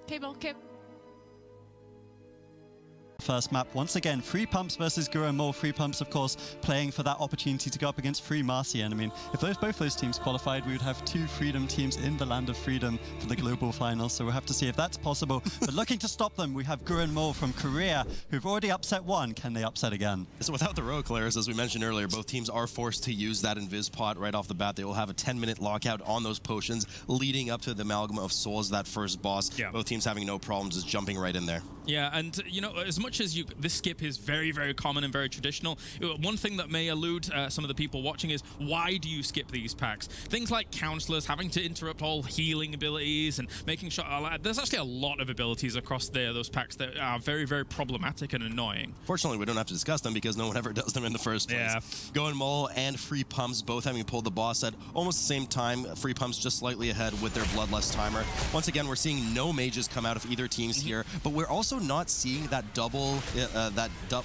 Cable, Kip. First map, once again, Free Pumps versus Goinmul. Free Pumps, of course, playing for that opportunity to go up against Free Marcian. I mean, if both those teams qualified, we would have 2 Freedom teams in the land of freedom for the global finals, so we'll have to see if that's possible. But looking to stop them, we have Goinmul from Korea, who've already upset one. Can they upset again? So without the rogue players, as we mentioned earlier, both teams are forced to use that Invis pot right off the bat. They will have a 10-minute lockout on those potions leading up to the Amalgam of Souls, that first boss. Yeah. Both teams having no problems just jumping right in there. Yeah, and you know, as much as this skip is very, very common and very traditional, one thing that may elude some of the people watching is, why do you skip these packs? Things like counselors, having to interrupt all healing abilities, and making sure there's actually a lot of abilities across those packs that are very, very problematic and annoying. Fortunately, we don't have to discuss them because no one ever does them in the first place. Yeah. Goinmul and Free Pumps both having pulled the boss at almost the same time. Free Pumps just slightly ahead with their Bloodlust timer. Once again, we're seeing no mages come out of either teams here, but we're also not seeing that double,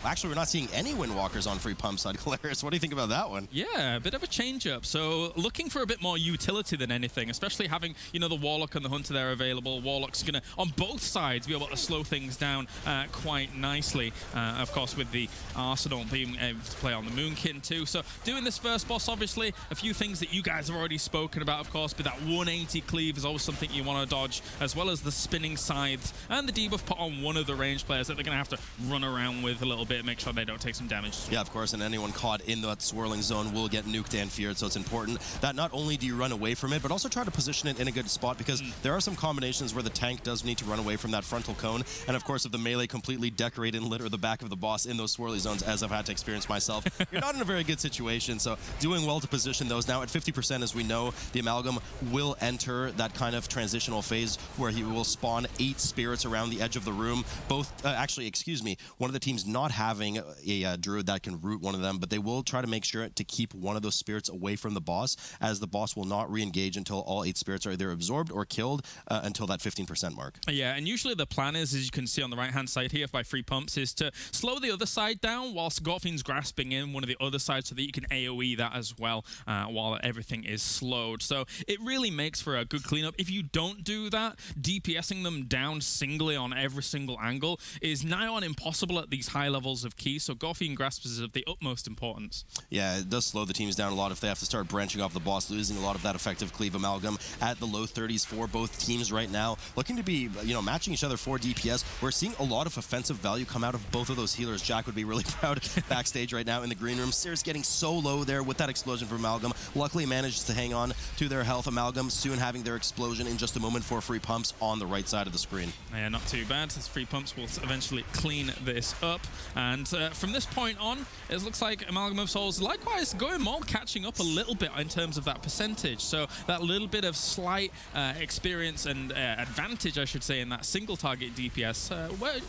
actually, we're not seeing any Windwalkers on Free Pump side. Claris, what do you think about that one? Yeah, a bit of a change-up. So looking for a bit more utility than anything, especially having, you know, the Warlock and the Hunter there available. Warlock's going to, on both sides, be able to slow things down quite nicely. Of course, with the Arsenal being able to play on the Moonkin too. So doing this first boss, obviously, a few things that you guys have already spoken about, of course, but that 180 cleave is always something you want to dodge, as well as the spinning scythes and the debuff put on one of the range players that they're going to have to run around with a little bit, make sure they don't take some damage. Yeah, of course, and anyone caught in that swirling zone will get nuked and feared, so it's important that not only do you run away from it, but also try to position it in a good spot, because there are some combinations where the tank does need to run away from that frontal cone, and of course if the melee completely decorate and litter the back of the boss in those swirly zones, as I've had to experience myself, you're not in a very good situation, so doing well to position those. Now at 50%, as we know, the Amalgam will enter that kind of transitional phase where he will spawn 8 spirits around the edge of the room, both, actually, excuse me, one of the teams not having a Druid that can root one of them, but they will try to make sure to keep one of those spirits away from the boss, as the boss will not re-engage until all 8 spirits are either absorbed or killed until that 15% mark. Yeah, and usually the plan is, as you can see on the right-hand side here by Free Pumps, is to slow the other side down whilst Gorfin's grasping in one of the other sides so that you can AoE that as well while everything is slowed. So it really makes for a good cleanup. If you don't do that, DPSing them down singly on every single angle is nigh on impossible at these high levels of key, so Gorfin grasps is of the utmost importance. Yeah, it does slow the teams down a lot if they have to start branching off the boss, losing a lot of that effective cleave. Amalgam at the low 30s for both teams right now, looking to be, you know, matching each other for DPS. We're seeing a lot of offensive value come out of both of those healers. Jack would be really proud backstage right now in the green room. Sears getting so low there with that explosion from Amalgam. Luckily managed to hang on to their health. Amalgam soon having their explosion in just a moment for Free Pumps on the right side of the screen. Yeah, not too bad, as Free Pumps will eventually clean this up. And from this point on, it looks like Amalgam of Souls, likewise, Goinmul catching up a little bit in terms of that percentage. So that little bit of slight experience and advantage, I should say, in that single target DPS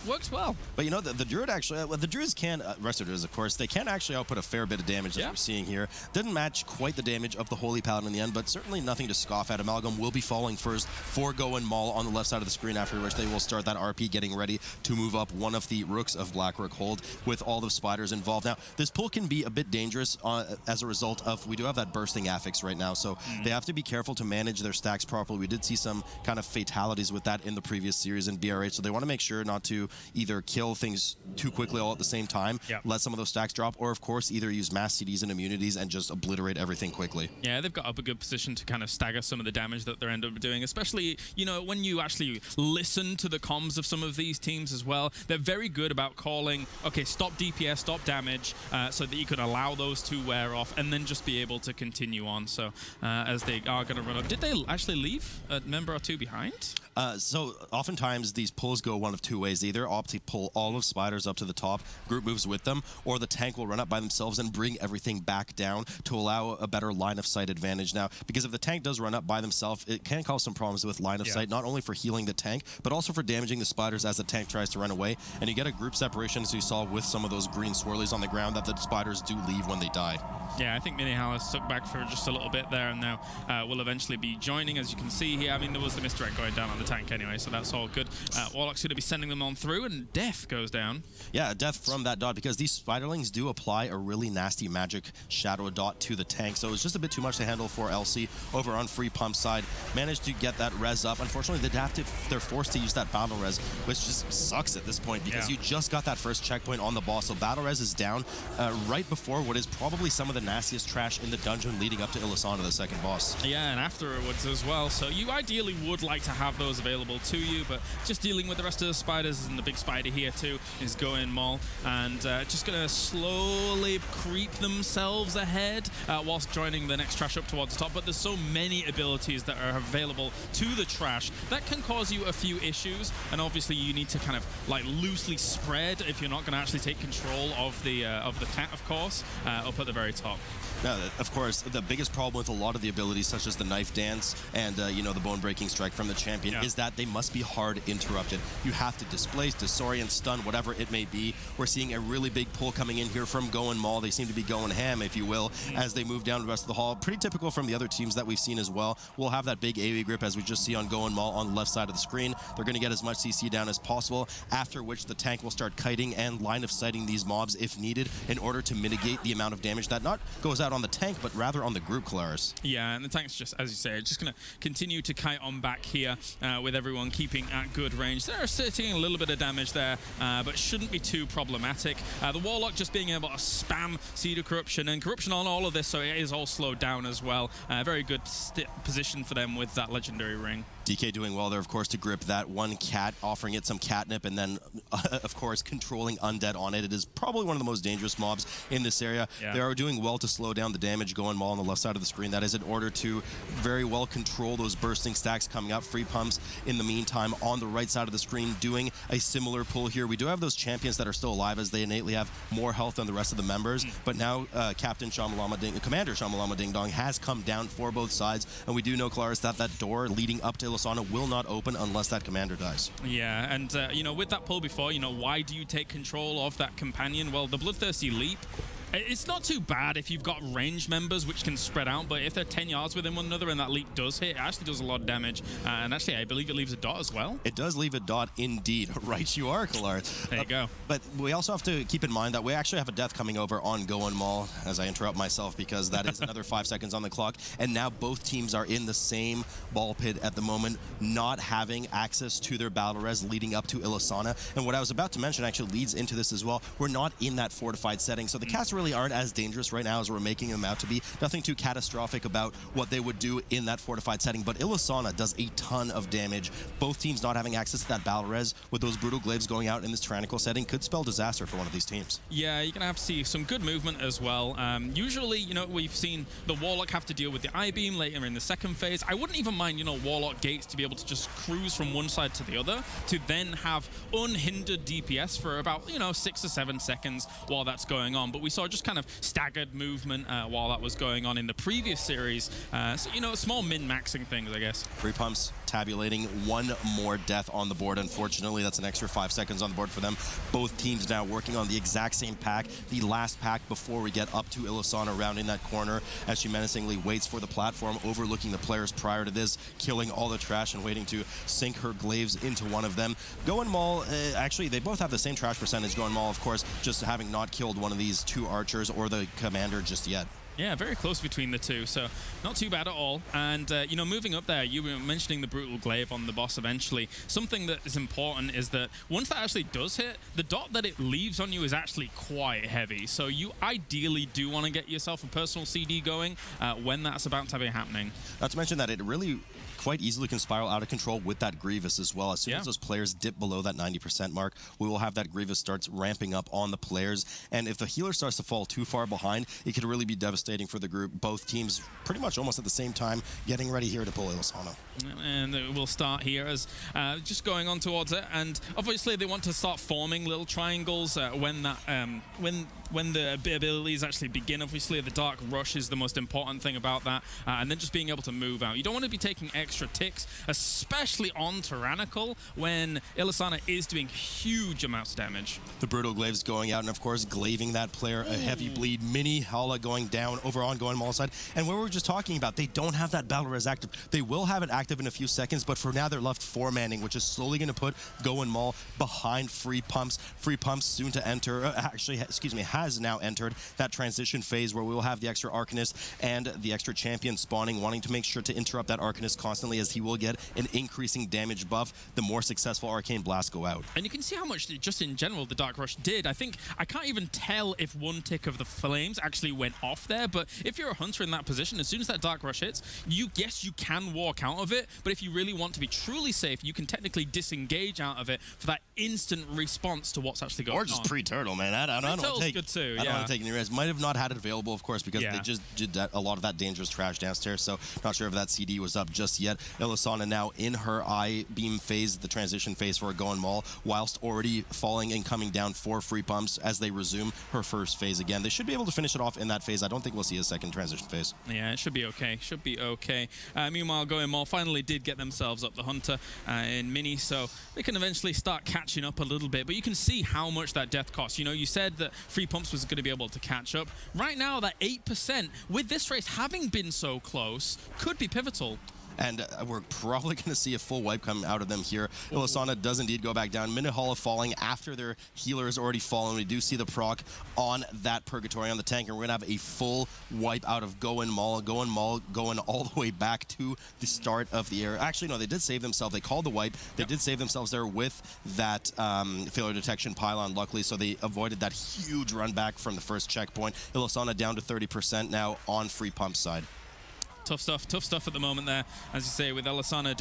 works well. But you know, the Druid actually, the Druids can, Resto Druids of course, they can actually output a fair bit of damage as we're seeing here. Didn't match quite the damage of the Holy Paladin in the end, but certainly nothing to scoff at. Amalgam will be falling first for Goinmul on the left side of the screen, after which they will start that RP, getting ready to move up one of the rooks of Black Rook Hold with all the spiders involved. Now, this pull can be a bit dangerous as a result of, we do have that bursting affix right now, so they have to be careful to manage their stacks properly. We did see some kind of fatalities with that in the previous series in BRH, so they want to make sure not to either kill things too quickly all at the same time, let some of those stacks drop, or of course either use mass CDs and immunities and just obliterate everything quickly. Yeah, they've got up a good position to kind of stagger some of the damage that they're end up doing, especially, you know, when you actually listen to the comms of some of these teams as well. They're very good about calling, okay, stop DPS, stop damage, so that you can allow those to wear off and then just be able to continue on. So as they are going to run up, did they actually leave a member or two behind? So oftentimes these pulls go one of two ways. They either opt to pull all of spiders up to the top, group moves with them, or the tank will run up by themselves and bring everything back down to allow a better line of sight advantage. Now, because if the tank does run up by themselves, it can cause some problems with line of sight, not only for healing the tank, but also for damaging the spiders as the tank tries to run away. And you get a group separation, as you saw with some of those green swirlies on the ground, that the spiders do leave when they die. Yeah, I think Minihala has stuck back for just a little bit there, and now will eventually be joining, as you can see here. I mean, there was the misdirect going down on the tank anyway, so that's all good. Warlock's going to be sending them on through, and death goes down. Yeah, death from that dot, because these Spiderlings do apply a really nasty magic shadow dot to the tank, so it's just a bit too much to handle for LC over on Free Pump side. Managed to get that res up. Unfortunately, they're forced to use that battle res, which just sucks at this point, because you just got that first checkpoint on the boss, so battle res is down right before what is probably some of the nastiest trash in the dungeon leading up to Ilisana, the second boss. Yeah, and afterwards as well, so you ideally would like to have those available to you, but just dealing with the rest of the spiders, and the big spider here too is Goinmul, and just going to slowly creep themselves ahead whilst joining the next trash up towards the top. But there's so many abilities that are available to the trash that can cause you a few issues, and obviously you need to kind of like loosely spread if you're not going to actually take control of the cat, of course, up at the very top. Now, of course, the biggest problem with a lot of the abilities, such as the Knife Dance and, you know, the Bone-Breaking Strike from the champion, is that they must be hard interrupted. You have to displace, disorient, stun, whatever it may be. We're seeing a really big pull coming in here from Goinmul. They seem to be going ham, if you will, as they move down the rest of the hall. Pretty typical from the other teams that we've seen as well. We'll have that big AoE grip, as we just see on Goinmul on the left side of the screen. They're going to get as much CC down as possible, after which the tank will start kiting and line of sighting these mobs if needed, in order to mitigate the amount of damage that not goes out on the tank, but rather on the group, Claris. Yeah, and the tank's just, as you say, just going to continue to kite on back here with everyone keeping at good range. They're taking a little bit of damage there, but shouldn't be too problematic. The Warlock just being able to spam Seed of Corruption, and Corruption on all of this, so it is all slowed down as well. Very good position for them with that Legendary Ring. DK doing well there, of course, to grip that one cat, offering it some catnip, and then, of course, controlling Undead on it. It is probably one of the most dangerous mobs in this area. They are doing well to slow down the damage Goinmul on the left side of the screen. That is in order to very well control those bursting stacks coming up. Free Pumps, in the meantime, on the right side of the screen, doing a similar pull here. We do have those champions that are still alive, as they innately have more health than the rest of the members, but now Commander Shamalama Ding Dong has come down for both sides, and we do know, Claris, that that door leading up to Ilisana will not open unless that commander dies. Yeah, and you know, with that pull before, you know, why do you take control of that companion? Well, the Bloodthirsty Leap, it's not too bad if you've got range members which can spread out, but if they're 10 yards within one another and that leap does hit, it actually does a lot of damage. And actually, I believe it leaves a dot as well. It does leave a dot indeed. Right you are, Kalar. There you go. But we also have to keep in mind that we actually have a death coming over on Goinmul, as I interrupt myself, because that is another 5 seconds on the clock. And now both teams are in the same ball pit at the moment, not having access to their battle res leading up to Ilisana. And what I was about to mention actually leads into this as well. We're not in that fortified setting, so the cats really aren't as dangerous right now as we're making them out to be. Nothing too catastrophic about what they would do in that fortified setting, but Ilisana does a ton of damage. Both teams not having access to that battle res with those brutal glaives going out in this tyrannical setting could spell disaster for one of these teams. Yeah, you're gonna have to see some good movement as well. Usually, you know, we've seen the Warlock have to deal with the I-beam later in the second phase. I wouldn't even mind, you know, Warlock gates to be able to just cruise from one side to the other, to then have unhindered DPS for about, you know, 6 or 7 seconds while that's going on. But we saw just kind of staggered movement while that was going on in the previous series. So, you know, small min-maxing things, I guess. Free Pumps tabulating one more death on the board. Unfortunately, that's an extra 5 seconds on the board for them. Both teams now working on the exact same pack, the last pack before we get up to Ilisana, rounding that corner as she menacingly waits for the platform, overlooking the players prior to this, killing all the trash and waiting to sink her glaives into one of them. Goinmul, actually, they both have the same trash percentage. Goinmul, of course, just having not killed one of these 2 archers or the commander just yet. Yeah, very close between the two, so not too bad at all. And, you know, moving up there, you were mentioning the Brutal Glaive on the boss eventually. Something that is important is that once that actually does hit, the dot that it leaves on you is actually quite heavy. So you ideally do want to get yourself a personal CD going when that's about to be happening. Not to mention that it really quite easily can spiral out of control with that Grievous as well. As soon as those players dip below that 90% mark, we will have that Grievous starts ramping up on the players. And if the healer starts to fall too far behind, it could really be devastating for the group. Both teams pretty much almost at the same time getting ready here to pull Ilisana. And we'll start here as just going on towards it. And obviously they want to start forming little triangles when when the abilities actually begin. Obviously, the Dark Rush is the most important thing about that, and then just being able to move out. You don't want to be taking extra ticks, especially on Tyrannical, when Ilisana is doing huge amounts of damage. The Brutal Glaives going out, and of course, glaving that player, a heavy bleed. Mini Hala going down over on Goinmul side. And what we were just talking about, they don't have that Battle Res active. They will have it active in a few seconds, but for now, they're left 4-manning, which is slowly going to put Goinmul behind Free Pumps. Free Pumps soon to enter, has now entered that transition phase where we will have the extra Arcanist and the extra champion spawning, wanting to make sure to interrupt that Arcanist constantly, as he will get an increasing damage buff the more successful Arcane Blasts go out. And you can see how much, just in general, the Dark Rush did. I think, I can't even tell if one tick of the flames actually went off there, but if you're a hunter in that position, as soon as that Dark Rush hits, yes, you can walk out of it, but if you really want to be truly safe, you can technically disengage out of it for that instant response to what's actually going on. Or just pre-turtle, man. I don't want to take any risks. Might have not had it available, of course, because they just did a lot of that dangerous trash downstairs, so not sure if that CD was up just yet. Ilisana now in her eye beam phase, the transition phase for Goinmul, whilst already falling and coming down 4 Free Pumps as they resume her first phase again. They should be able to finish it off in that phase. I don't think we'll see a second transition phase. Yeah, it should be okay. Should be okay. Meanwhile, Goinmul finally did get themselves up the Hunter in Mini, so they can eventually start catching up a little bit. But you can see how much that death costs. You know, you said that Free Pumps was going to be able to catch up. Right now, that 8%, with this race having been so close, could be pivotal. And we're probably going to see a full wipe come out of them here. Ilisana does indeed go back down. Hala falling after their healer is already fallen. We do see the proc on that Purgatory on the tank, and we're going to have a full wipe out of Goinmul. Goinmul going all the way back to the start of the era. Actually, no, they did save themselves. They called the wipe. They did save themselves there with that failure detection pylon, luckily, so they avoided that huge run back from the first checkpoint. Ilisana down to 30% now on Free Pump side. Tough stuff at the moment there, as you say, with Ilisana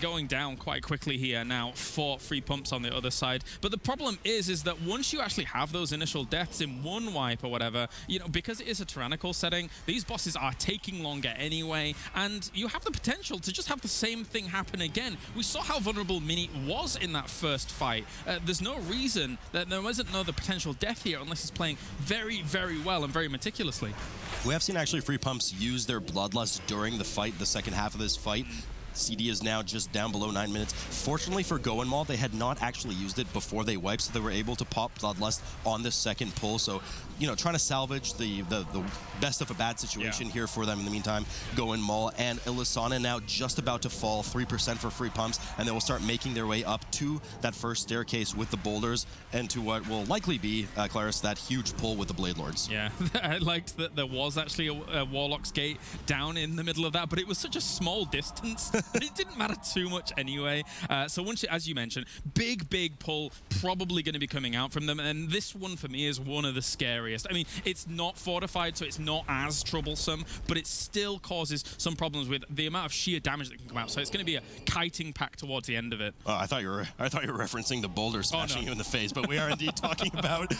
going down quite quickly here now. 4 Free Pumps on the other side. But the problem is that once you actually have those initial deaths in one wipe or whatever, you know, because it is a tyrannical setting, these bosses are taking longer anyway, and you have the potential to just have the same thing happen again. We saw how vulnerable Mini was in that first fight. There's no reason that there wasn't another potential death here unless he's playing very, very well and very meticulously. We have seen actually Free Pumps use their Bloodlust during the fight, the second half of this fight. CD is now just down below 9 minutes. Fortunately for Goinmul, they had not actually used it before they wiped, so they were able to pop Bloodlust on this second pull. So, you know, trying to salvage the best of a bad situation here for them in the meantime. Goinmul and Ilisana now just about to fall 3% for Free Pumps, and they will start making their way up to that first staircase with the boulders and to what will likely be, Claris, that huge pull with the Blade Lords. Yeah, I liked that there was actually a Warlock's Gate down in the middle of that, but it was such a small distance. It didn't matter too much anyway. So once, as you mentioned, big pull probably going to be coming out from them. And this one for me is one of the scariest. I mean, it's not fortified, so it's not as troublesome, but it still causes some problems with the amount of sheer damage that can come out. So it's going to be a kiting pack towards the end of it. I thought you were referencing the boulder smashing you in the face, but we are indeed talking about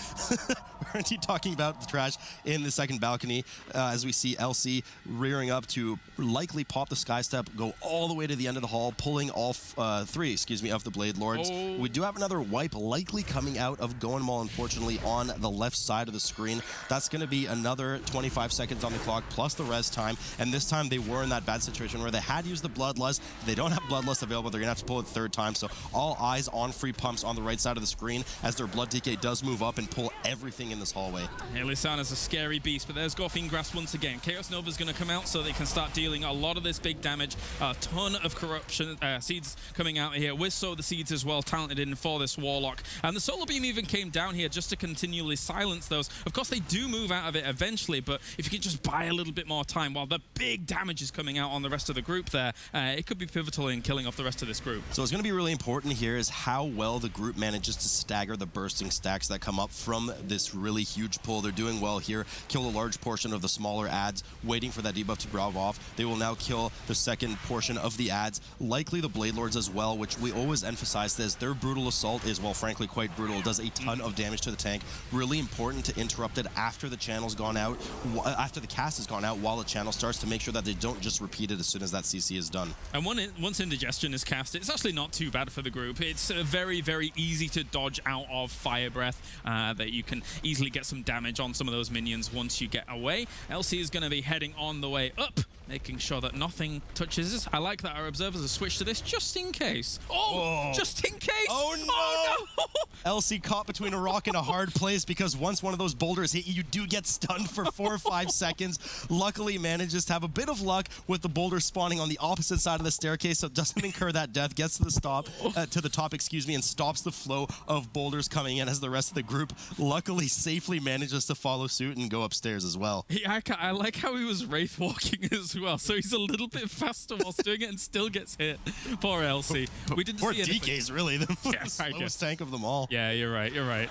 the trash in the second balcony as we see LC rearing up to likely pop the sky step, go all the way to the end of the hall, pulling all 3 of the Blade Lords. We do have another wipe likely coming out of Goinmul, unfortunately, on the left side of the screen. That's going to be another 25 seconds on the clock, plus the res time. And this time they were in that bad situation where they had used the Bloodlust. They don't have Bloodlust available. They're going to have to pull it 3rd time. So all eyes on Free Pumps on the right side of the screen as their Blood DK does move up and pull everything in this hallway. Ilisana's a scary beast, but there's Goffin Grass once again. Chaos Nova's going to come out so they can start dealing a lot of this big damage. A ton of corruption seeds coming out here. With the seeds as well, talented in for this Warlock. And the Solar Beam even came down here just to continually silence those. Of course, they do move out of it eventually, but if you can just buy a little bit more time while the big damage is coming out on the rest of the group there, it could be pivotal in killing off the rest of this group. So it's going to be really important here is how well the group manages to stagger the bursting stacks that come up from this really huge pull. They're doing well here. Kill a large portion of the smaller adds, waiting for that debuff to grab off. They will now kill the second portion of the adds, likely the Blade Lords as well, which we always emphasize this. Their Brutal Assault is, well, frankly, quite brutal. It does a ton of damage to the tank. Really important to interrupt it after the channel's gone out, after the cast has gone out, while the channel starts, to make sure that they don't just repeat it as soon as that CC is done. And once Indigestion is cast, it's actually not too bad for the group. It's very, very easy to dodge out of Fire Breath that you can easily easily get some damage on some of those minions once you get away. LC is going to be heading on the way up, making sure that nothing touches us. I like that our observers have switched to this just in case. Oh, just in case. Oh, no. Oh, no. LC caught between a rock and a hard place because once one of those boulders hit you, you do get stunned for 4 or 5 seconds. Luckily manages to have a bit of luck with the boulder spawning on the opposite side of the staircase, so it doesn't incur that death, gets to the top, excuse me, and stops the flow of boulders coming in as the rest of the group luckily safely manages to follow suit and go upstairs as well. Yeah, I like how he was wraith walking as well, so he's a little bit faster whilst doing it and still gets hit. Poor LC. We didn't see anything. DK's really the slowest tank of them all. Yeah, you're right, you're right.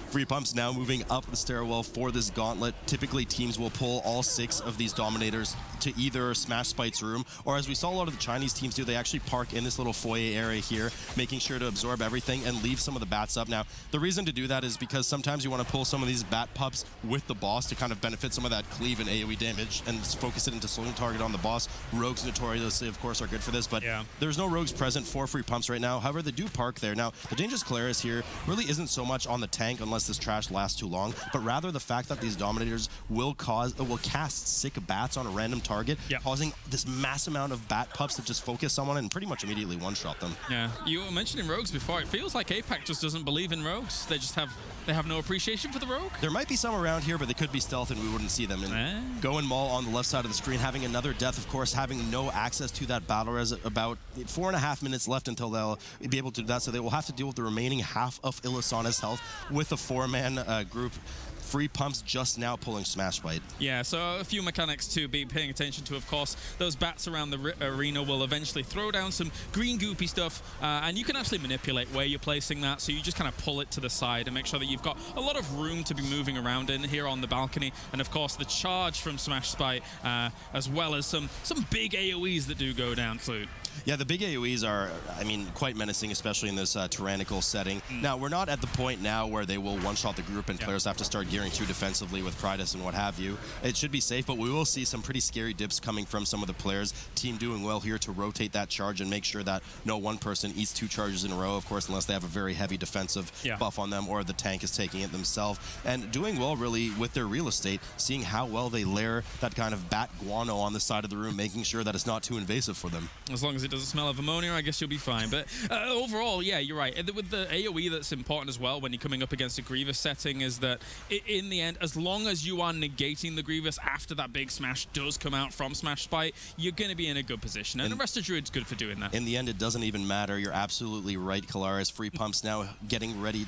Free Pumps now moving up the stairwell for this gauntlet. Typically, teams will pull all 6 of these Dominators to either Smashspite's room, or as we saw a lot of the Chinese teams do, they actually park in this little foyer area here, making sure to absorb everything and leave some of the bats up. Now, the reason to do that is because sometimes you want to pull some of these bat pups with the boss to kind of benefit some of that cleave and AoE damage and focus it into slowing target on the boss. Rogues notoriously, of course, are good for this, but there's no rogues present for Free Pumps right now. However, they do park there. Now, the Dangerous Calaris here really isn't so much on the tank unless this trash lasts too long, but rather the fact that these Dominators will cast sick bats on a random target, causing this mass amount of bat pups to just focus someone and pretty much immediately one-shot them. Yeah, you were mentioning rogues before. It feels like APAC just doesn't believe in rogues. They just have no appreciation for the rogue. There might be some around here, but they could be stealth and we wouldn't see them. And Goinmul on the left side of the screen having another death, of course, having no access to that battle res. About 4.5 minutes left until they'll be able to do that, so they will have to deal with the remaining half of Ilisana's health with a 4-man group. Free Pumps just now pulling Smashspite. Yeah, so a few mechanics to be paying attention to, of course. Those bats around the arena will eventually throw down some green goopy stuff, and you can actually manipulate where you're placing that, so you just kind of pull it to the side and make sure that you've got a lot of room to be moving around in here on the balcony. And of course, the charge from Smashspite, as well as some big AoEs that do go down, Flute. Yeah, the big AoEs are, I mean, quite menacing, especially in this tyrannical setting. Now, we're not at the point now where they will one-shot the group and players have to start gearing too defensively with Pridus and what have you. It should be safe, but we will see some pretty scary dips coming from some of the players. Team doing well here to rotate that charge and make sure that no one person eats 2 charges in a row, of course, unless they have a very heavy defensive buff on them or the tank is taking it themselves. And doing well, really, with their real estate, seeing how well they layer that kind of bat guano on the side of the room, making sure that it's not too invasive for them. As long as it doesn't smell of ammonia, I guess you'll be fine. But overall, yeah, you're right. With the AoE that's important as well when you're coming up against a Grievous setting is that in the end, as long as you are negating the Grievous after that big smash does come out from Smashspite, you're going to be in a good position. And the Resto Druid's good for doing that. In the end, it doesn't even matter. You're absolutely right, Calaris. Free Pumps now getting ready,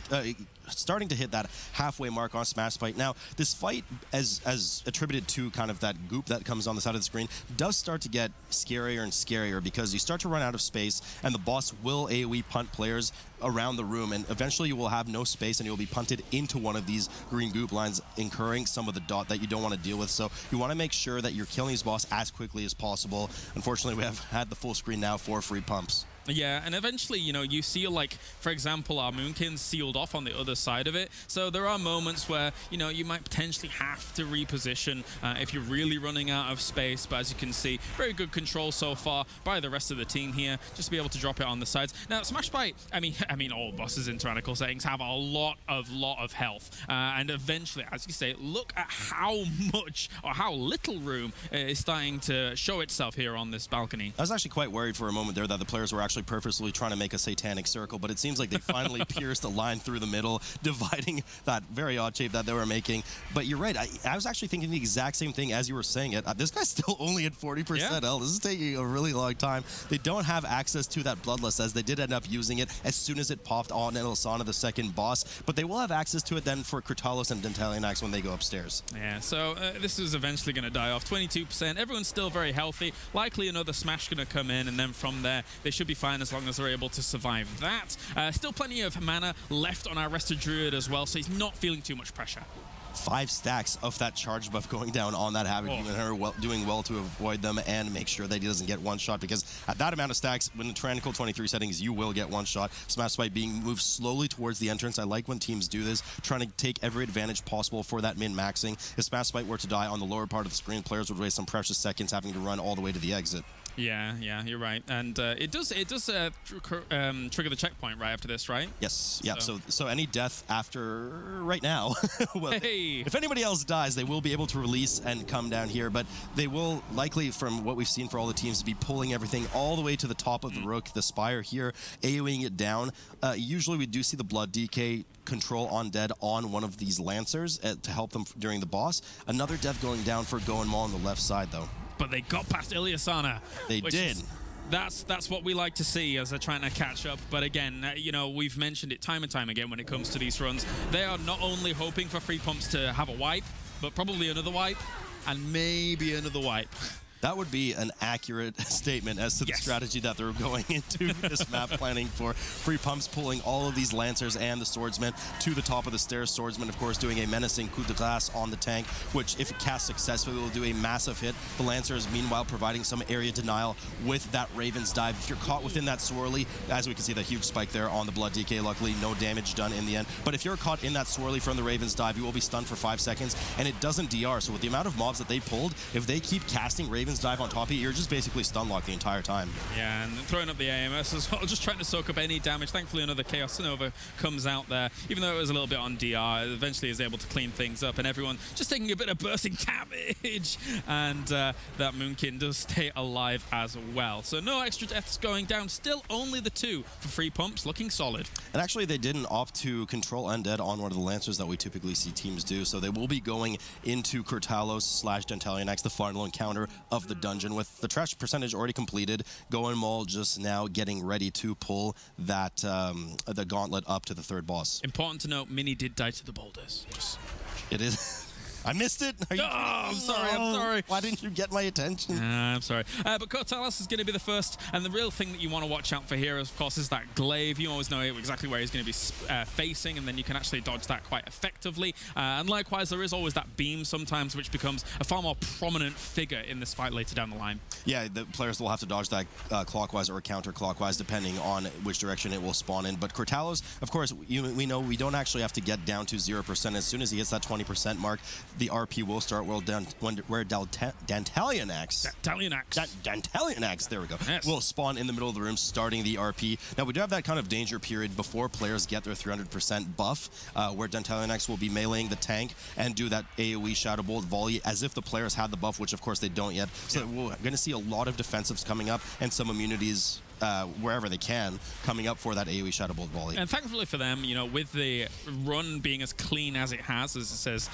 starting to hit that halfway mark on Smashspite. Now, this fight, as attributed to kind of that goop that comes on the side of the screen, does start to get scarier and scarier because you start to run out of space and the boss will AoE punt players around the room, and eventually you will have no space and you'll be punted into one of these green goop lines, incurring some of the dot that you don't want to deal with. So you want to make sure that you're killing this boss as quickly as possible. Unfortunately, we have had the full screen now for Free Pumps. Yeah, and eventually, you know, you seal, like, for example, our Moonkin's sealed off on the other side of it. So there are moments where, you know, you might potentially have to reposition if you're really running out of space. But as you can see, very good control so far by the rest of the team here, just to be able to drop it on the sides. Now, Smashspite, I mean, all bosses in tyrannical settings have a lot of health. And eventually, as you say, look at how much or how little room is starting to show itself here on this balcony. I was actually quite worried for a moment there that the players were actually purposely trying to make a satanic circle, but it seems like they finally pierced a line through the middle, dividing that very odd shape that they were making. But you're right, I was actually thinking the exact same thing as you were saying it. This guy's still only at 40% health. This is taking a really long time. They don't have access to that Bloodlust, as they did end up using it as soon as it popped on Ilisana, the second boss, but they will have access to it then for Kritalos and Dentalianax when they go upstairs. Yeah, so this is eventually going to die off. 22%, everyone's still very healthy. Likely another smash going to come in, and then from there, they should be fine as long as they're able to survive that. Still plenty of mana left on our Resto Druid as well, so he's not feeling too much pressure. 5 stacks of that charge buff going down on that Havoc, doing well to avoid them and make sure that he doesn't get one shot, because at that amount of stacks, when the Tyrannical 23 settings, you will get one shot. Smashspite being moved slowly towards the entrance. I like when teams do this, trying to take every advantage possible for that min-maxing. If Smashspite were to die on the lower part of the screen, players would waste some precious seconds having to run all the way to the exit. Yeah, you're right, and it does trigger the checkpoint right after this, right? Yes, yeah. So any death after right now, well, hey. if anybody else dies, they will be able to release and come down here, but they will likely, from what we've seen for all the teams, be pulling everything all the way to the top of the Rook, the Spire here, AoEing it down. Usually we do see the Blood DK control undead on one of these Lancers to help them during the boss. Another death going down for Goinmul on the left side, though. But they got past Ilyasana. They did. That's what we like to see as they're trying to catch up. But again, you know, we've mentioned it time and time again when it comes to these runs. They are not only hoping for Free Pumps to have a wipe, but probably another wipe, and maybe another wipe. That would be an accurate statement as to the strategy that they're going into this map planning for. Free Pumps pulling all of these Lancers and the Swordsman to the top of the stairs. Swordsman, of course, doing a menacing coup de grace on the tank, which, if it casts successfully, will do a massive hit. The Lancers, meanwhile, providing some area denial with that Raven's Dive. If you're caught within that swirly, as we can see, the huge spike there on the Blood DK, luckily no damage done in the end. But if you're caught in that swirly from the Raven's Dive, you will be stunned for 5 seconds, and it doesn't DR. So with the amount of mobs that they pulled, if they keep casting Raven's Dive on top of you, you're just basically stun locked the entire time. Yeah, and throwing up the AMS as well, just trying to soak up any damage. Thankfully, another Chaos Nova comes out there, even though it was a little bit on DR. Eventually is able to clean things up, and everyone just taking a bit of bursting damage. And that Moonkin does stay alive as well. So no extra deaths going down. Still only the 2 for Free Pumps, looking solid. And actually, they didn't opt to control Undead on one of the Lancers that we typically see teams do. So they will be going into Kurtalos/Dentalianax, the final encounter of the dungeon, with the trash percentage already completed. Goinmul just now getting ready to pull that the Gauntlet up to the 3rd boss. Important to note, Mini did die to the boulders. It is. I missed it. I'm sorry. Why didn't you get my attention? I'm sorry. But Kurtalos is going to be the first, and the real thing that you want to watch out for here, of course, is that glaive. You always know exactly where he's going to be facing, and then you can actually dodge that quite effectively. And likewise, there is always that beam sometimes, which becomes a far more prominent figure in this fight later down the line. Yeah, the players will have to dodge that clockwise or counterclockwise, depending on which direction it will spawn in. But Kurtalos, of course, we know we don't actually have to get down to 0%. As soon as he hits that 20% mark, the RP will start where Dentalianax, there we go, will spawn in the middle of the room, starting the RP. Now, we do have that kind of danger period before players get their 300% buff, where Dentalianax will be meleeing the tank and do that AoE Shadow Bolt volley as if the players had the buff, which of course they don't yet. So we're going to see a lot of defensives coming up and some immunities wherever they can coming up for that AoE Shadow Bolt volley. And thankfully for them, you know, with the run being as clean as it has, as it says,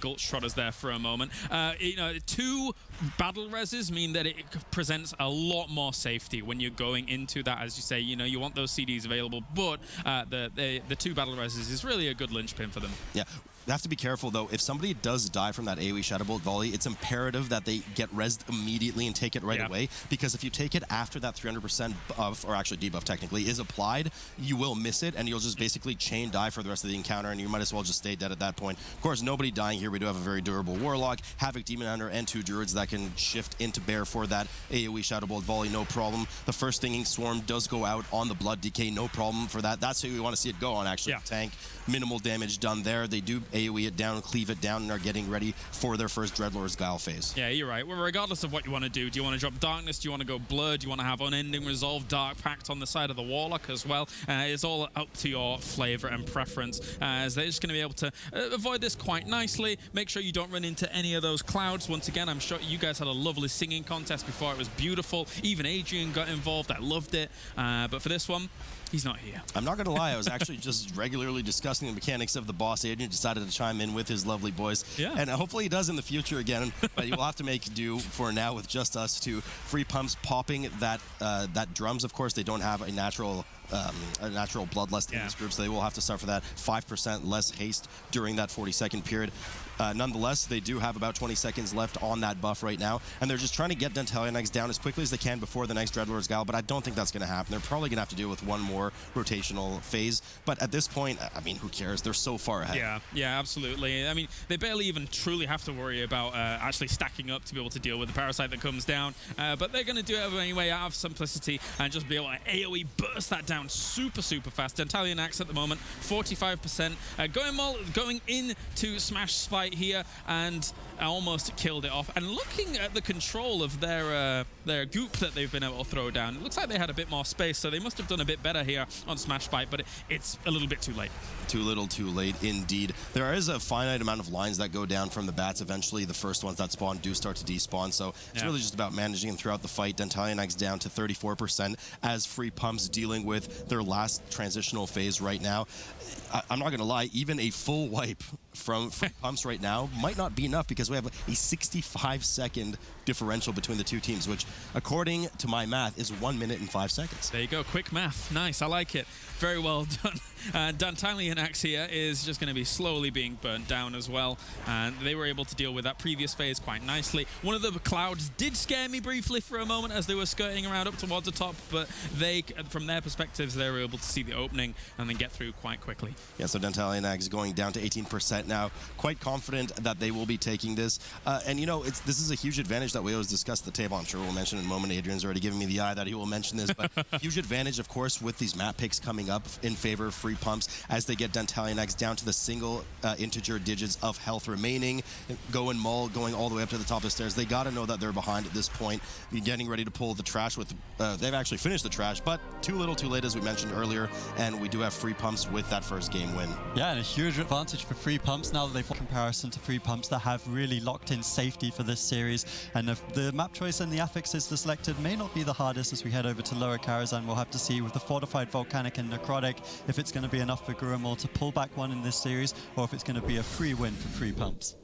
Gulch Trotters there for a moment, you know, 2 battle reses mean that it presents a lot more safety when you're going into that. As you say, you know, you want those CDs available, but the 2 battle reses is really a good linchpin for them. Yeah. You have to be careful, though. If somebody does die from that AoE Shadow Bolt volley, it's imperative that they get rezzed immediately and take it right away, because if you take it after that 300% buff, or actually debuff technically, is applied, you will miss it, and you'll just basically chain die for the rest of the encounter, and you might as well just stay dead at that point. Of course, nobody dying here. We do have a very durable Warlock, Havoc Demon Hunter, and 2 Druids that can shift into bear for that AoE Shadow Bolt volley, no problem. The first Stinging Swarm does go out on the Blood DK, no problem for that. That's who we want to see it go on, actually. The tank, minimal damage done there. They do AoE it down, cleave it down, and are getting ready for their first Dreadlord's Guile phase. Yeah, you're right. Well, regardless of what you want to do you want to drop Darkness? Do you want to go Blur? Do you want to have Unending Resolve, Dark Pact on the side of the Warlock as well? It's all up to your flavor and preference, as they're just going to be able to avoid this quite nicely. Make sure you don't run into any of those clouds. Once again, I'm sure you guys had a lovely singing contest before. It was beautiful. Even Adrian got involved. I loved it. But for this one, he's not here. I'm not going to lie. I was actually just regularly discussing the mechanics of the boss. Adrian decided to chime in with his lovely boys. Yeah. And hopefully he does in the future again. But you will have to make do for now with just us 2. Free Pumps popping that drums. Of course, they don't have a natural bloodlust in this group, so they will have to suffer that 5% less haste during that 40-second period. Nonetheless, they do have about 20 seconds left on that buff right now, and they're just trying to get Dentalianax down as quickly as they can before the next Dreadlord's Guile, but I don't think that's going to happen. They're probably going to have to deal with one more rotational phase, but at this point, I mean, who cares? They're so far ahead. Yeah, absolutely. I mean, they barely even truly have to worry about actually stacking up to be able to deal with the Parasite that comes down, but they're going to do it anyway out of simplicity and just be able to AoE burst that down super fast. Dentalianax at the moment, 45%. Goinmul going into Smashspite fight here and almost killed it off. And looking at the control of their goop that they've been able to throw down, it looks like they had a bit more space, so they must have done a bit better here on Smashspite, but it's a little bit too late. Too little, too late, indeed. There is a finite amount of lines that go down from the bats. Eventually, the first ones that spawn do start to despawn, so it's really just about managing them throughout the fight. Dentalianax down to 34% as Free Pumps dealing with their last transitional phase right now. I'm not going to lie, even a full wipe from Pumps right now might not be enough because we have a 65-second differential between the two teams, which, according to my math, is 1 minute and 5 seconds. There you go. Quick math. Nice. I like it. Very well done. Dentalianax here is just going to be slowly being burnt down as well, and they were able to deal with that previous phase quite nicely. One of the clouds did scare me briefly for a moment as they were skirting around up towards the top, but they, from their perspectives, they were able to see the opening and then get through quite quickly. Yeah, so Dentalianax is going down to 18% now. Quite confident that they will be taking this. And, you know, this is a huge advantage that we always discuss at the table. I'm sure we'll mention in a moment. Adrian's already given me the eye that he will mention this. But huge advantage, of course, with these map picks coming up in favor of Free Pumps as they get Dentalianax down to the single integer digits of health remaining. Goinmul going all the way up to the top of the stairs. They got to know that they're behind at this point. Getting ready to pull the trash with... they've actually finished the trash, but too little, too late, as we mentioned earlier. And we do have Free Pumps with that first game win. Yeah, and a huge advantage for Free Pumps now that they've got comparison to Free Pumps that have really locked in safety for this series. And the map choice and the affixes the selected may not be the hardest as we head over to Lower Karazhan. We'll have to see with the Fortified Volcanic and Necrotic if it's going to be enough for Goinmul to pull back one in this series or if it's going to be a free win for Free Pumps.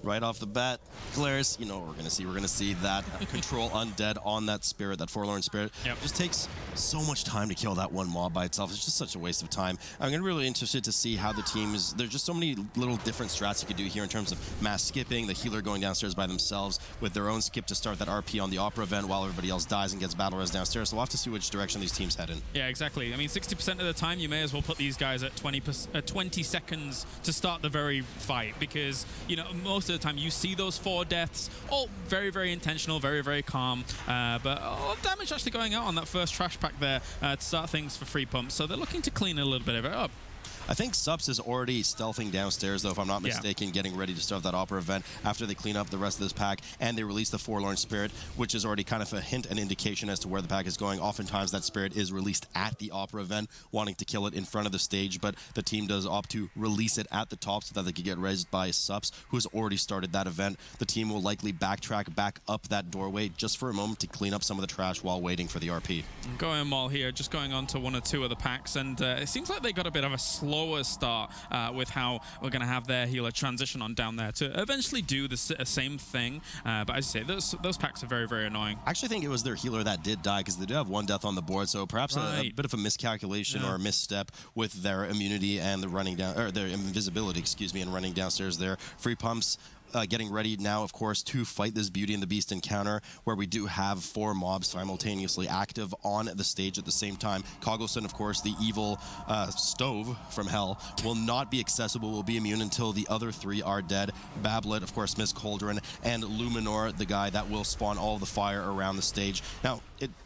Right off the bat, Glaris, you know what we're going to see. We're going to see that control undead on that spirit, that forlorn spirit. It just takes so much time to kill that one mob by itself. It's just such a waste of time. I'm going to be really interested to see how the teams, there's just so many little different strats you could do here in terms of mass skipping, the healer going downstairs by themselves with their own skip to start that RP on the Opera event while everybody else dies and gets battle res downstairs. So we'll have to see which direction these teams head in. Yeah, exactly. I mean, 60% of the time, you may as well put these guys at 20 seconds to start the very fight because, you know, most of the time you see those 4 deaths, all very, very intentional, very, very calm, but a lot of damage actually going out on that first trash pack there to start things for Free Pumps, so they're looking to clean a little bit of it up. I think Sups is already stealthing downstairs, though, if I'm not mistaken, getting ready to start that Opera event after they clean up the rest of this pack, and they release the Forlorn Spirit, which is already kind of a hint and indication as to where the pack is going. Oftentimes, that Spirit is released at the Opera event, wanting to kill it in front of the stage, but the team does opt to release it at the top so that they can get rezzed by Sups, who has already started that event. The team will likely backtrack back up that doorway just for a moment to clean up some of the trash while waiting for the RP. Goinmul here, just going on to 1 or 2 of the packs, and it seems like they got a bit of a slower start with how we're going to have their healer transition on down there to eventually do the same thing. But as you say, those packs are very, very annoying. I actually think it was their healer that did die because they do have 1 death on the board, so perhaps a bit of a miscalculation or a misstep with their immunity and the running down, or their invisibility, excuse me, and running downstairs there. Free Pumps getting ready now, of course, to fight this Beauty and the Beast encounter, where we do have 4 mobs simultaneously active on the stage at the same time. Coggleston, of course, the evil stove from hell, will not be accessible, will be immune until the other 3 are dead. Bablet, of course, Miss Cauldron, and Luminor, the guy that will spawn all the fire around the stage. Now,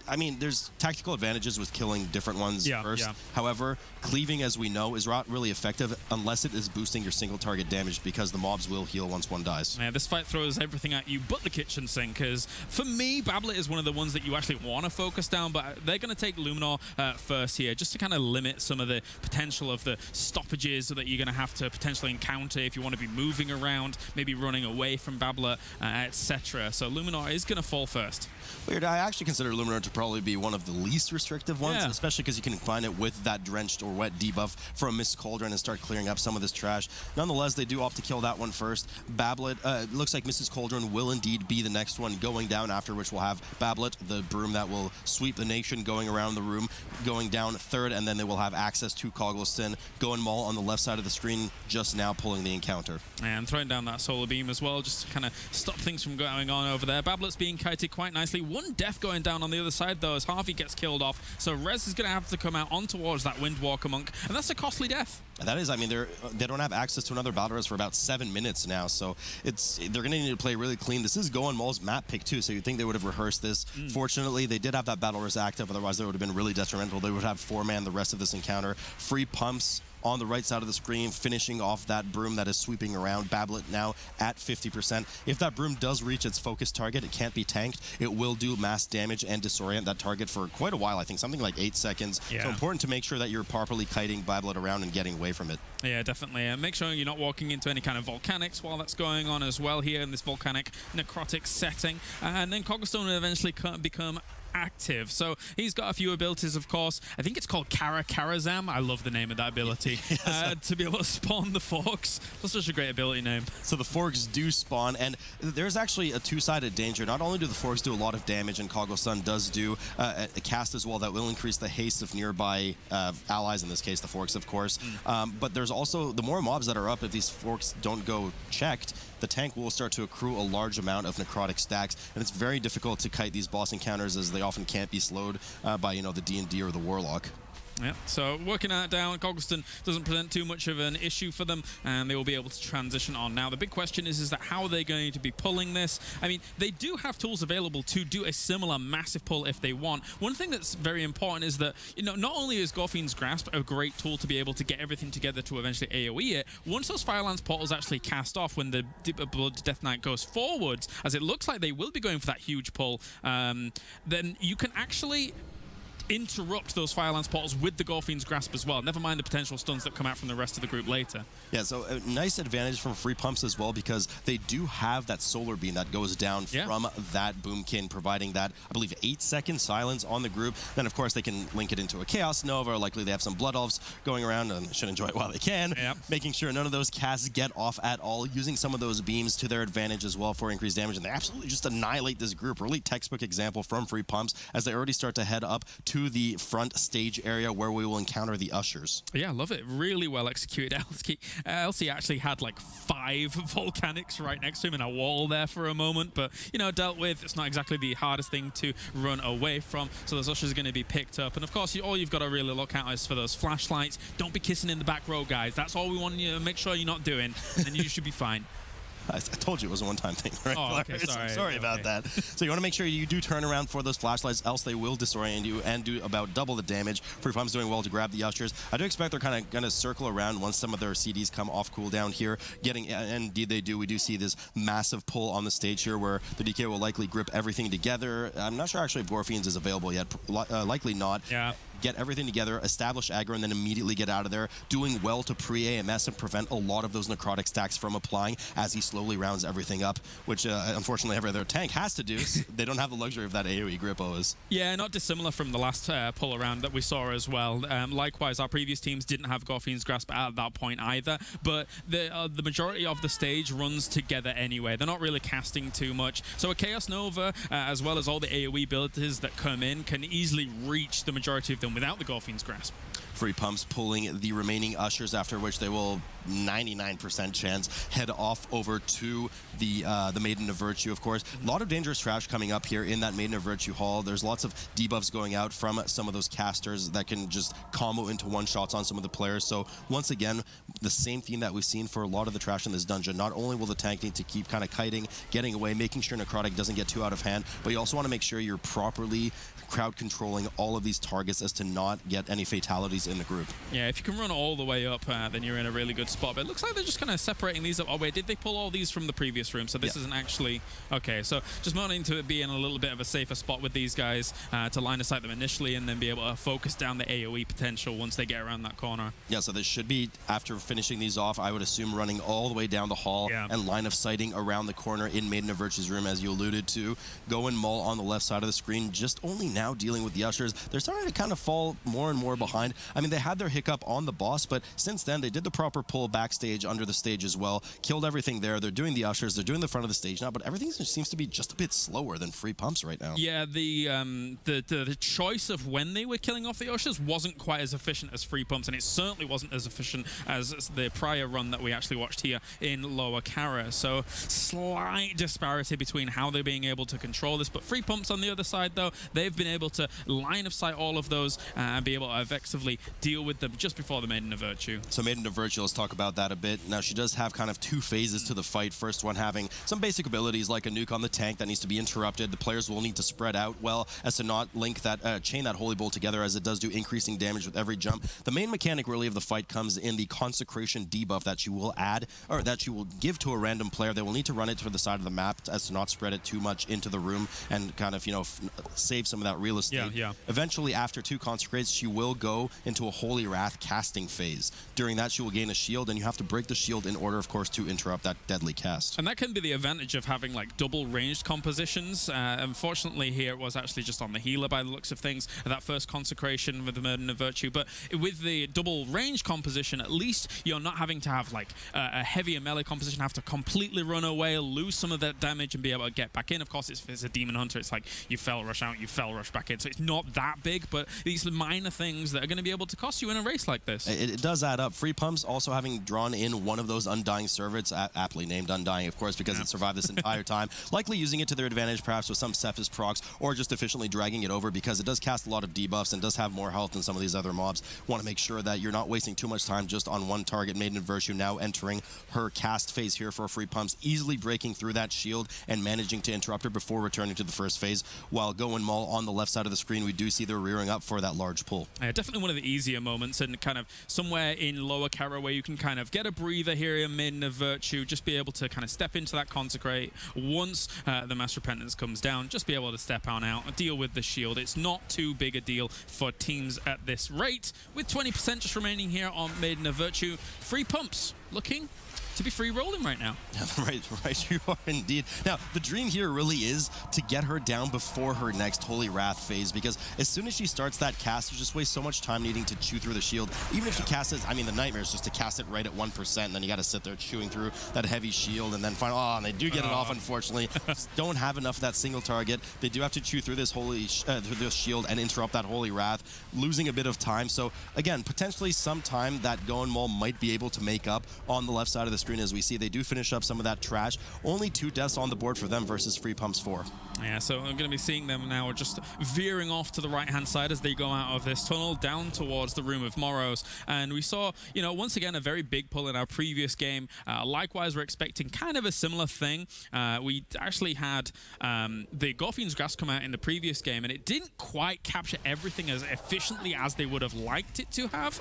I mean, there's tactical advantages with killing different ones first. However, cleaving, as we know, is not really effective unless it is boosting your single target damage because the mobs will heal once one dies. Yeah, this fight throws everything at you but the kitchen sink, because for me, Bablet is one of the ones that you actually want to focus down, but they're going to take Luminor first here, just to kind of limit some of the potential of the stoppages that you're going to have to potentially encounter if you want to be moving around, maybe running away from Bablet, etc. So Luminor is going to fall first. Weird. I actually consider Luminor to probably be one of the least restrictive ones, especially because you can combine it with that drenched or wet debuff from Miss Cauldron and start clearing up some of this trash. Nonetheless, they do opt to kill that one first. Bablet, looks like Mrs. Cauldron will indeed be the next one going down, after which we'll have Bablet, the broom that will sweep the nation, going around the room, going down third, and then they will have access to Coggleston. Goinmul on the left side of the screen, just now pulling the encounter. And throwing down that solar beam as well, just to kind of stop things from going on over there. Bablet's being kited quite nicely. 1 death going down on the other side, though, as Harvey gets killed off. So Rez is going to have to come out on towards that Windwalker Monk, and that's a costly death. That is, I mean, they don't have access to another battle res for about 7 minutes now, so they're going to need to play really clean. This is Goinmul's map pick too, so you'd think they would have rehearsed this. Fortunately, they did have that battle res active, otherwise they would have been really detrimental. They would have 4-man the rest of this encounter. Free pumps on the right side of the screen, finishing off that broom that is sweeping around. Bablet now at 50%. If that broom does reach its focus target, it can't be tanked. It will do mass damage and disorient that target for quite a while, I think something like 8 seconds. Yeah. So important to make sure that you're properly kiting Bablet around and getting away from it. Yeah, definitely. And make sure you're not walking into any kind of volcanics while that's going on as well here in this volcanic necrotic setting. And then Cogglestone will eventually become active. So he's got a few abilities, of course. I think it's called Karazhan. I love the name of that ability. To be able to spawn the forks. That's such a great ability name. So the forks do spawn, and there's actually a two-sided danger. Not only do the forks do a lot of damage, and Cogglestone does do a cast as well that will increase the haste of nearby allies, in this case the forks, of course. But there's also, the more mobs that are up, if these forks don't go checked, the tank will start to accrue a large amount of necrotic stacks, and it's very difficult to kite these boss encounters as they often can't be slowed by, you know, the D&D or the Warlock. Yeah, so working that down, Cogglestone doesn't present too much of an issue for them, and they will be able to transition on. Now, the big question is that how are they going to be pulling this? I mean, they do have tools available to do a similar massive pull if they want. One thing that's very important is that, you know, not only is Gorfien's Grasp a great tool to be able to get everything together to eventually AoE it, once those Firelance portals actually cast off when the Blood Death Knight goes forwards, as it looks like they will be going for that huge pull, then you can actually interrupt those Firelance portals with the Gorfien's Grasp as well. Never mind the potential stuns that come out from the rest of the group later. Yeah, so a nice advantage from free pumps as well, because they do have that solar beam that goes down from that boomkin, providing that, I believe, 8-second silence on the group. Then, of course, they can link it into a Chaos Nova. Likely they have some Blood Elves going around and should enjoy it while they can. Making sure none of those casts get off at all, using some of those beams to their advantage as well for increased damage. And they absolutely just annihilate this group. Really textbook example from free pumps as they already start to head up to the front stage area where we will encounter the ushers. Yeah, I love it. Really well executed. Elsie actually had like 5 volcanics right next to him in a wall there for a moment, but, you know, dealt with. It's not exactly the hardest thing to run away from, so those ushers are going to be picked up. And of course, all you've got to really look out is for those flashlights. Don't be kissing in the back row, guys. That's all we want you to make sure you're not doing, and then you should be fine. I told you it was a one-time thing, right? Oh, okay, sorry about that. So you want to make sure you do turn around for those flashlights, else they will disorient you and do about double the damage. Free Pump's doing well to grab the ushers. I do expect they're kind of going to circle around once some of their CDs come off cooldown here. And indeed they do. We do see this massive pull on the stage here where the DK will likely grip everything together. I'm not sure actually if Gorfien's is available yet. Likely not. Yeah. Get everything together, establish aggro, and then immediately get out of there, doing well to pre-AMS and prevent a lot of those necrotic stacks from applying as he slowly rounds everything up, which unfortunately every other tank has to do. They don't have the luxury of that AoE grip always. Yeah, not dissimilar from the last pull around that we saw as well. Likewise, our previous teams didn't have Gorfien's Grasp at that point either, but the majority of the stage runs together anyway. They're not really casting too much. So a Chaos Nova, as well as all the AoE abilities that come in, can easily reach the majority of them without the Gorfien's Grasp. Free Pumps pulling the remaining ushers, after which they will 99% chance head off over to the Maiden of Virtue, of course. A lot of dangerous trash coming up here in that Maiden of Virtue hall. There's lots of debuffs going out from some of those casters that can just combo into one-shots on some of the players. So once again, the same theme that we've seen for a lot of the trash in this dungeon. Not only will the tank need to keep kind of kiting, getting away, making sure Necrotic doesn't get too out of hand, but you also want to make sure you're properly crowd controlling all of these targets as to not get any fatalities in the group. Yeah, if you can run all the way up, then you're in a really good spot. But it looks like they're just kind of separating these up. Oh wait, did they pull all these from the previous room? So this isn't actually... Okay, so just wanting to be in a little bit of a safer spot with these guys to line of sight them initially and then be able to focus down the AoE potential once they get around that corner. Yeah, so this should be, after finishing these off, I would assume running all the way down the hall and line of sighting around the corner in Maiden of Virtue's room, as you alluded to. Goinmul on the left side of the screen, just only now dealing with the ushers. They're starting to kind of fall more and more behind. I mean, they had their hiccup on the boss, but since then they did the proper pull backstage under the stage as well, killed everything there. They're doing the ushers, they're doing the front of the stage now, but everything seems to be just a bit slower than Free Pumps right now. Yeah, the choice of when they were killing off the ushers wasn't quite as efficient as Free Pumps, and it certainly wasn't as efficient as the prior run that we actually watched here in Lower Kara. So slight disparity between how they're being able to control this, but Free Pumps on the other side though, they've been able to line of sight all of those and be able to effectively deal with them just before the Maiden of Virtue. So Maiden of Virtue, let's talk about that a bit. Now, she does have kind of two phases to the fight. First one having some basic abilities like a nuke on the tank that needs to be interrupted. The players will need to spread out well as to not link that, chain that Holy Bowl together, as it does do increasing damage with every jump. The main mechanic really of the fight comes in the Consecration debuff that you will add, or that you will give to a random player. They will need to run it to the side of the map as to not spread it too much into the room and kind of, you know, save some of that real estate. Yeah. Eventually, after 2 Consecrates, she will go into a Holy Wrath casting phase. During that, she will gain a shield, and you have to break the shield in order, of course, to interrupt that deadly cast. And that can be the advantage of having like double ranged compositions. Unfortunately, here it was actually just on the healer by the looks of things, that first Consecration with the Maiden of Virtue. But with the double range composition, at least you're not having to have like a heavier melee composition, have to completely run away, lose some of that damage, and be able to get back in. Of course, if it's a Demon Hunter, it's like you fell rush out, you fell rush back in. So it's not that big, but these minor things that are going to be able to cost you in a race like this. It does add up. Free Pumps also having drawn in one of those Undying Servants, aptly named Undying, of course, because it survived this entire time. Likely using it to their advantage, perhaps with some Cephas procs, or just efficiently dragging it over, because it does cast a lot of debuffs and does have more health than some of these other mobs. Want to make sure that you're not wasting too much time just on one target. Maiden of Virtue now entering her cast phase here for Free Pumps, easily breaking through that shield and managing to interrupt her before returning to the first phase. While Goinmul on the left side of the screen, we do see they're rearing up for that large pull. Definitely one of the easier moments, and kind of somewhere in lower Kara where you can kind of get a breather here in Maiden of Virtue, just be able to kind of step into that Consecrate once the Mass Repentance comes down, just be able to step on out, deal with the shield. It's not too big a deal for teams at this rate. With 20% just remaining here on Maiden of Virtue, Free Pumps looking to be free rolling right now. Right, you are indeed. Now, the dream here really is to get her down before her next Holy Wrath phase, because as soon as she starts that cast, you just waste so much time needing to chew through the shield. Even if she casts it, I mean, the nightmare is just to cast it right at 1%, and then you got to sit there chewing through that heavy shield, and then finally, and they do get it off, unfortunately. Just don't have enough of that single target. They do have to chew through this through this shield and interrupt that Holy Wrath, losing a bit of time. So, again, potentially some time that Goinmul might be able to make up on the left side of the screen. As we see, they do finish up some of that trash. Only 2 deaths on the board for them versus Free Pumps 4. Yeah, so I'm going to be seeing them now just veering off to the right-hand side as they go out of this tunnel down towards the Room of Morrows. And we saw, you know, once again, a very big pull in our previous game. Likewise, we're expecting kind of a similar thing. We actually had the Gorfian's Grasp come out in the previous game, and it didn't quite capture everything as efficiently as they would have liked it to have.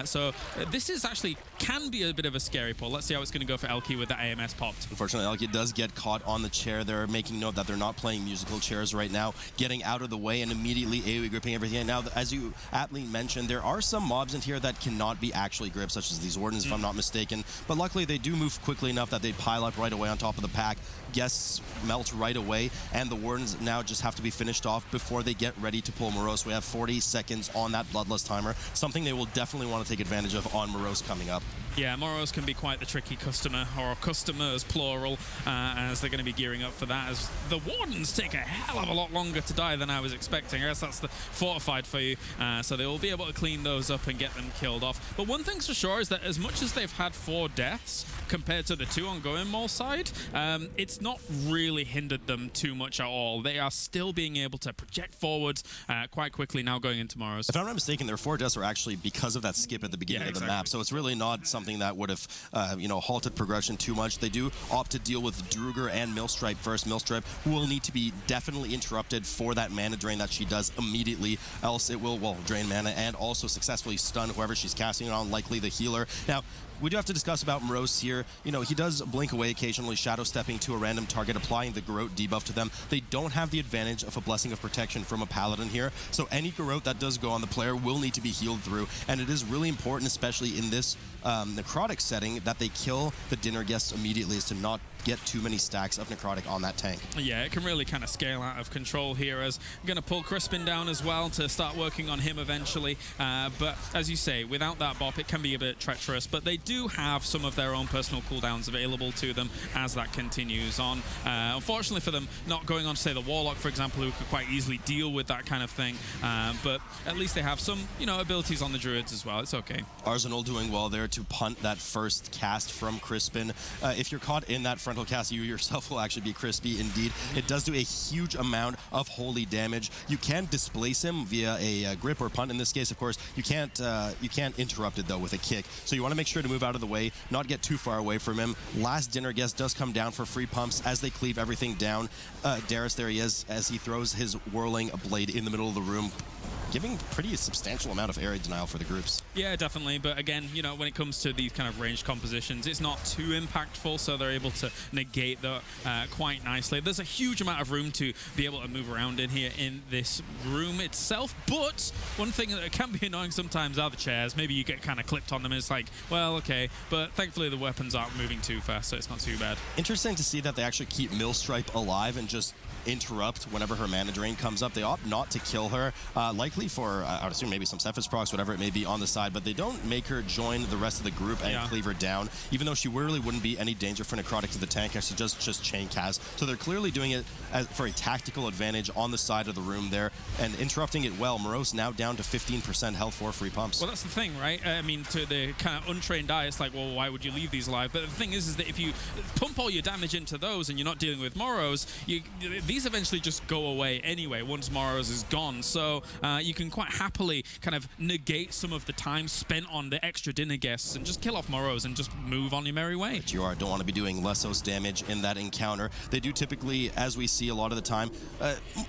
So this is actually can be a bit of a scary pull. Let's see how it's going to go for Elky with the AMS popped. Unfortunately, Elky does get caught on the chair. They're making note that they're not playing musical chairs right now, getting out of the way and immediately AoE gripping everything. Now, as you aptly mentioned, there are some mobs in here that cannot be actually gripped, such as these Wardens, if I'm not mistaken. But luckily, they do move quickly enough that they pile up right away on top of the pack. Guests melt right away, and the Wardens now just have to be finished off before they get ready to pull Morose. We have 40 seconds on that Bloodlust timer, something they will definitely want to take advantage of on Morose coming up. Yeah, Morose can be quite the tricky customer, or customers plural, as they're going to be gearing up for that, as the Wardens take a hell of a lot longer to die than I was expecting. I guess that's the fortified for you, so they will be able to clean those up and get them killed off. But one thing's for sure is that as much as they've had 4 deaths compared to the 2 on Goinmul's side, it's not really hindered them too much at all. They are still being able to project forwards quite quickly now going into Morrows. If I'm not mistaken, their 4 deaths are actually because of that skip at the beginning of the map, so it's really not something that would have you know, halted progression too much. They do opt to deal with Druger and Millstripe first. Millstripe, who will need to be definitely interrupted for that mana drain that she does immediately, else it will, well, drain mana and also successfully stun whoever she's casting it on, likely the healer. Now, we do have to discuss about Morose here. You know, he does blink away occasionally, shadow stepping to a random target, applying the Garrote debuff to them. They don't have the advantage of a Blessing of Protection from a Paladin here, so any Garrote that does go on the player will need to be healed through, and it is really important, especially in this necrotic setting, that they kill the dinner guests immediately, is to not get too many stacks of necrotic on that tank. Yeah, it can really kind of scale out of control here, as I'm going to pull Crispin down as well to start working on him eventually. But as you say, without that bop, it can be a bit treacherous. But they do have some of their own personal cooldowns available to them as that continues on. Unfortunately for them, not going on to say the Warlock, for example, who could quite easily deal with that kind of thing, but at least they have some, you know, abilities on the Druids as well. It's okay. Arsenal doing well there to punt that first cast from Crispin. If you're caught in that frontal cast, you yourself will actually be crispy indeed. It does do a huge amount of holy damage. You can displace him via a grip or punt. In this case, of course, you can't interrupt it though with a kick. So you want to make sure to move out of the way, not get too far away from him. Last dinner guest does come down for free pumps as they cleave everything down. Darius, there he is, as he throws his whirling blade in the middle of the room, giving pretty substantial amount of area denial for the groups. Yeah, definitely. But again, you know, when it comes to these kind of ranged compositions, it's not too impactful, so they're able to negate that quite nicely. There's a huge amount of room to be able to move around in here in this room itself, but one thing that can be annoying sometimes are the chairs. Maybe you get kind of clipped on them and it's like, well, okay, but thankfully the weapons aren't moving too fast, so it's not too bad. Interesting to see that they actually keep Millstripe alive and just interrupt whenever her mana drain comes up. They opt not to kill her, likely for, I would assume, maybe some Cephas procs, whatever it may be on the side, but they don't make her join the rest of the group and cleave her down, even though she really wouldn't be any danger for necrotic to the tank, as she just chain cast. So they're clearly doing it for a tactical advantage on the side of the room there, and interrupting it well. Morose now down to 15% health for free pumps. Well, that's the thing, right? I mean, to the kind of untrained eye, it's like, well, why would you leave these alive? But the thing is that if you pump all your damage into those and you're not dealing with Morose, these eventually just go away anyway once Morose is gone. So you can quite happily kind of negate some of the time spent on the extra dinner guests and just kill off Morose and just move on your merry way. But you don't want to be doing Lessos damage in that encounter. They do typically, as we see a lot of the time,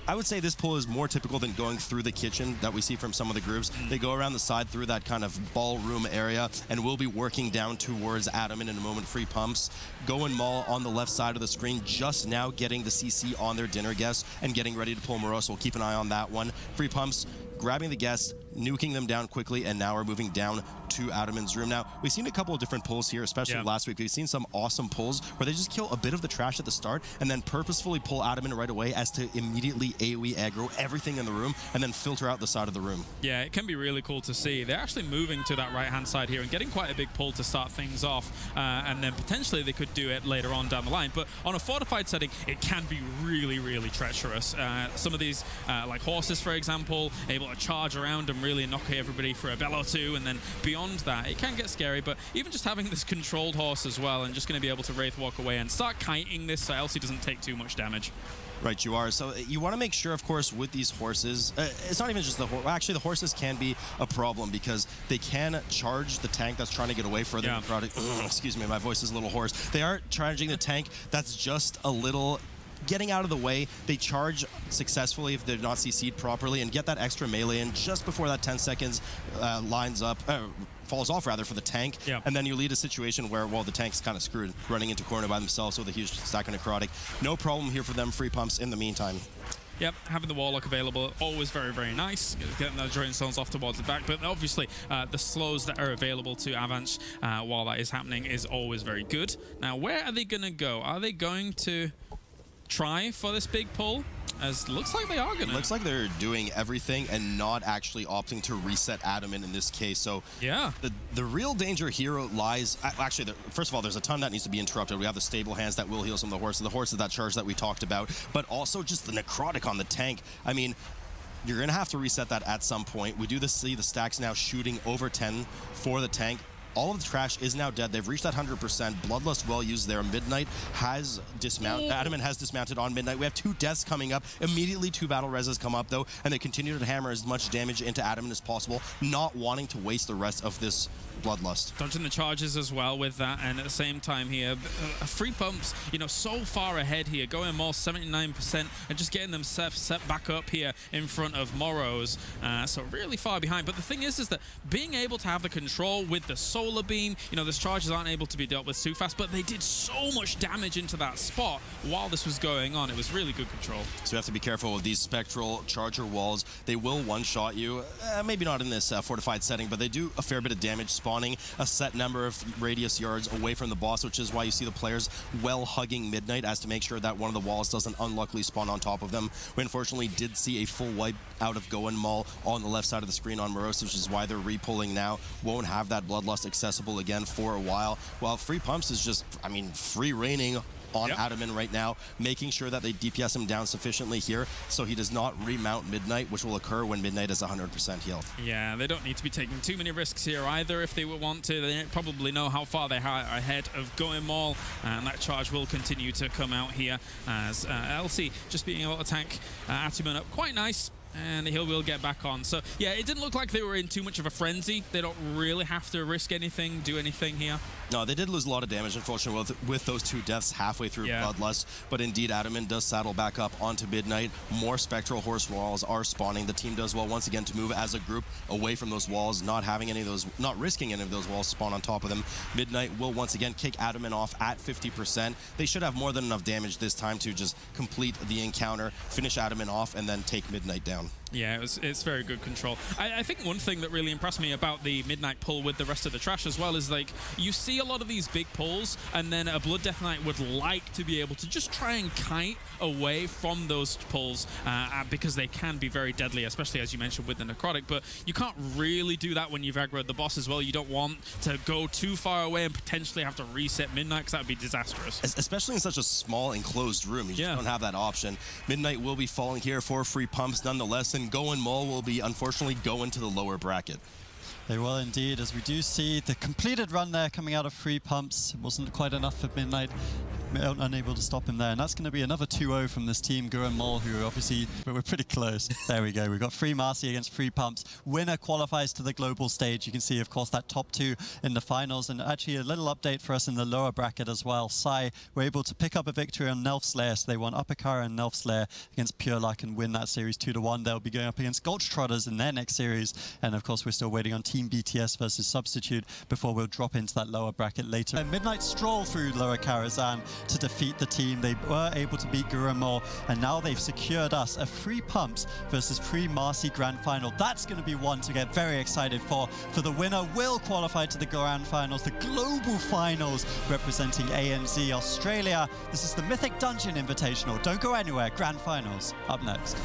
I would say this pull is more typical than going through the kitchen that we see from some of the groups. They go around the side through that kind of ballroom area, and we'll be working down towards Attumen in a moment. Free pumps. Goinmul on the left side of the screen, just now getting the CC on their dinner guests and getting ready to pull Morose. We'll keep an eye on that one. Free pumps, grabbing the guests, nuking them down quickly, and now we're moving down to Attumen's room. Now, we've seen a couple of different pulls here, especially last week. We've seen some awesome pulls where they just kill a bit of the trash at the start and then purposefully pull Attumen right away as to immediately AoE aggro everything in the room and then filter out the side of the room. Yeah, it can be really cool to see. They're actually moving to that right-hand side here and getting quite a big pull to start things off, and then potentially they could do it later on down the line. But on a fortified setting, it can be really, really treacherous. Some of these, like horses, for example, able to charge around and really knock everybody for a bell or two, and then beyond that, it can get scary. But even just having this controlled horse as well, and just going to be able to Wraith walk away and start kiting this so Elsie doesn't take too much damage. Right, you are. So you want to make sure, of course, with these horses, it's not even just the horse. Actually, the horses can be a problem because they can charge the tank that's trying to get away further. Excuse me, my voice is a little hoarse. They are charging the tank that's just a little getting out of the way. They charge successfully if they're not CC'd properly and get that extra melee in just before that 10 seconds lines up. Falls off rather for the tank, and then you lead a situation where, well, the tank's kind of screwed, running into corner by themselves with a huge stack of necrotic. No problem here for them. Free pumps in the meantime. Yep, having the Warlock available, always very, very nice. Getting those drain stones off towards the back, but obviously the slows that are available to Avalanche while that is happening is always very good. Now, where are they going to go? Are they going to try for this big pull? As looks like they are going to. Looks like they're doing everything and not actually opting to reset Attumen in this case. So yeah, the real danger here lies, actually, first of all, there's a ton that needs to be interrupted. We have the stable hands that will heal some of the horses that charge that we talked about, but also just the necrotic on the tank. I mean, you're going to have to reset that at some point. We do see the stacks now shooting over 10 for the tank. All of the trash is now dead. They've reached that 100%. Bloodlust well used there. Midnight has dismounted. Attumen has dismounted on Midnight. We have 2 deaths coming up. Immediately 2 battle reses come up, though, and they continue to hammer as much damage into Attumen as possible, not wanting to waste the rest of this Bloodlust. Dodging the charges as well with that, and at the same time here, free pumps, you know, so far ahead here, going more 79%, and just getting them set back up here in front of Morose, so really far behind. But the thing is that being able to have the control with the Solar Beam, you know, those charges aren't able to be dealt with too fast, but they did so much damage into that spot while this was going on. It was really good control. So you have to be careful with these spectral charger walls. They will one-shot you, maybe not in this fortified setting, but they do a fair bit of damage, spawning a set number of radius yards away from the boss, which is why you see the players well hugging Midnight as to make sure that one of the walls doesn't unluckily spawn on top of them. We unfortunately did see a full wipe out of Goinmul on the left side of the screen on Morose, which is why they're repulling now. Won't have that Bloodlust accessible again for a while, while Free Pumps is just, I mean, free reigning on Attumen right now, making sure that they DPS him down sufficiently here so he does not remount Midnight, which will occur when Midnight is 100% healed. Yeah, they don't need to be taking too many risks here either if they would want to. They probably know how far they are ahead of Goinmul, and that charge will continue to come out here as LC just being able to tank Attumen up quite nice. And he will get back on. So, yeah, it didn't look like they were in too much of a frenzy. They don't really have to risk anything, do anything here. No, they did lose a lot of damage, unfortunately, with those 2 deaths halfway through Bloodlust. But indeed, Attumen does saddle back up onto Midnight. More Spectral Horse walls are spawning. The team does well once again to move as a group away from those walls, not having any of those, not risking any of those walls spawn on top of them. Midnight will once again kick Attumen off at 50%. They should have more than enough damage this time to just complete the encounter, finish Attumen off, and then take Midnight down. Yeah, it's very good control. I think one thing that really impressed me about the Midnight pull with the rest of the trash as well is, like, you see a lot of these big pulls, and then a Blood Death Knight would like to be able to just try and kite away from those pulls because they can be very deadly, especially as you mentioned with the Necrotic, but you can't really do that when you've aggroed the boss as well. You don't want to go too far away and potentially have to reset Midnight, because that would be disastrous. Especially in such a small enclosed room, you just don't have that option. Midnight will be falling here for Free Pumps nonetheless, and Goinmul will be unfortunately going to the lower bracket. They will indeed, as we do see the completed run there coming out of Free Pumps. It wasn't quite enough for Midnight, unable to stop him there. And that's going to be another 2-0 from this team, Goinmul, who obviously, we're pretty close. There we go. We've got Free Marcy against Free Pumps. Winner qualifies to the global stage. You can see, of course, that top 2 in the finals. And actually, a little update for us in the lower bracket as well. Sai were able to pick up a victory on Nelf Slayer. So they won Upper and Nelf Slayer against Pure Luck and win that series 2-1. They'll be going up against Gulch Trotters in their next series. And of course, we're still waiting on Team BTS versus Substitute before we'll drop into that lower bracket later. A Midnight stroll through lower Karazhan to defeat the team. They were able to beat Goinmul, and now they've secured us a Free Pumps versus Free Marcy Grand Final. That's going to be one to get very excited for the winner will qualify to the Grand Finals, the Global Finals, representing ANZ Australia. This is the Mythic Dungeon Invitational. Don't go anywhere. Grand Finals up next.